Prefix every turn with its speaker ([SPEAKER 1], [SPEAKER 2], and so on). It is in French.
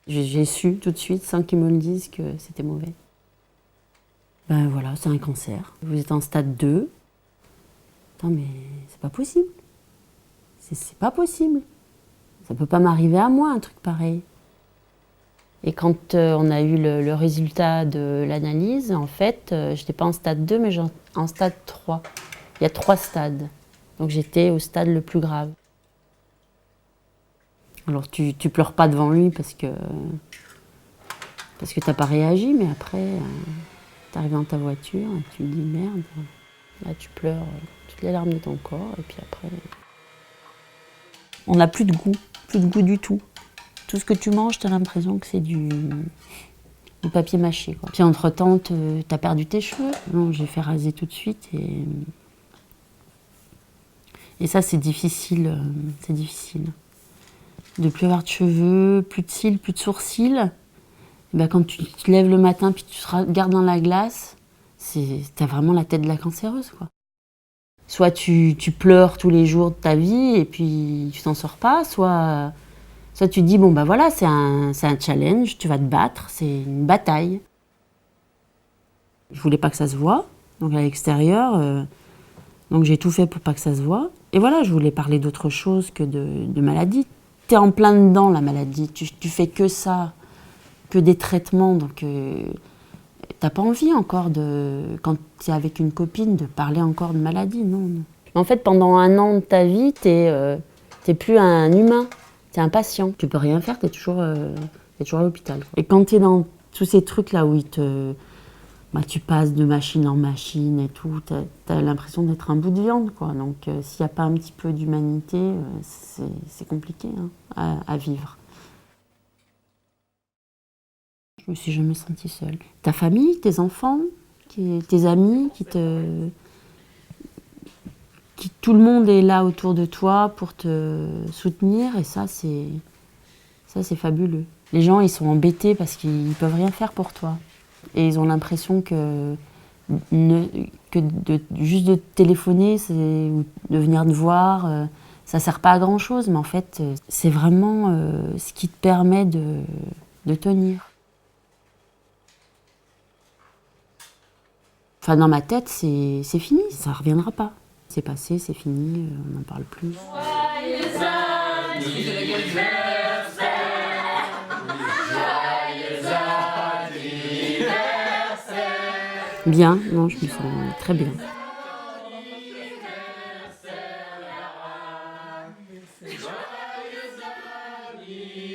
[SPEAKER 1] J'ai su tout de suite, sans qu'ils me le disent, que c'était mauvais. Ben voilà, c'est un cancer. Vous êtes en stade 2. Attends, mais c'est pas possible. C'est pas possible. Ça peut pas m'arriver à moi, un truc pareil. Et quand on a eu le résultat de l'analyse, en fait, j'étais pas en stade 2, mais en stade 3. Il y a 3 stades. Donc j'étais au stade le plus grave. Alors tu pleures pas devant lui parce que t'as pas réagi, mais après, t'arrives dans ta voiture et tu te dis merde. Là tu pleures toutes les larmes de ton corps et puis après, on n'a plus de goût du tout. Tout ce que tu manges, t'as l'impression que c'est du papier mâché, quoi. Puis entre-temps, t'as perdu tes cheveux. Non, j'ai fait raser tout de suite et ça c'est difficile, c'est difficile. De plus avoir de cheveux, plus de cils, plus de sourcils. Et ben, quand tu te lèves le matin puis tu te regardes dans la glace, t'as vraiment la tête de la cancéreuse, quoi. Soit tu pleures tous les jours de ta vie et puis tu t'en sors pas, soit tu te dis bon ben voilà, c'est un challenge, tu vas te battre, c'est une bataille. Je voulais pas que ça se voie, donc à l'extérieur, donc j'ai tout fait pour pas que ça se voie. Et voilà, je voulais parler d'autre chose que de maladie. T'es en plein dedans la maladie, tu fais que ça, que des traitements, donc t'as pas envie encore quand t'es avec une copine, de parler encore de maladie, non. En fait, pendant 1 an de ta vie, t'es plus un humain, t'es un patient. Tu peux rien faire, t'es toujours à l'hôpital. Et quand t'es dans tous ces trucs-là où tu passes de machine en machine et tout, t'as l'impression d'être un bout de viande, quoi. Donc s'il n'y a pas un petit peu d'humanité, c'est compliqué, hein, à vivre. Je me suis jamais sentie seule. Ta famille, tes enfants, tes amis, tout le monde est là autour de toi pour te soutenir, et ça c'est fabuleux. Les gens, ils sont embêtés parce qu'ils peuvent rien faire pour toi. Et ils ont l'impression que juste de téléphoner ou de venir te voir, ça sert pas à grand chose, mais en fait, c'est vraiment ce qui te permet de tenir. Enfin, dans ma tête, c'est fini, ça reviendra pas. C'est passé, c'est fini, on n'en parle plus. Joyeux anniversaire, joyeux anniversaire. Bien, non, je me sens très bien. Joyeux anniversaire.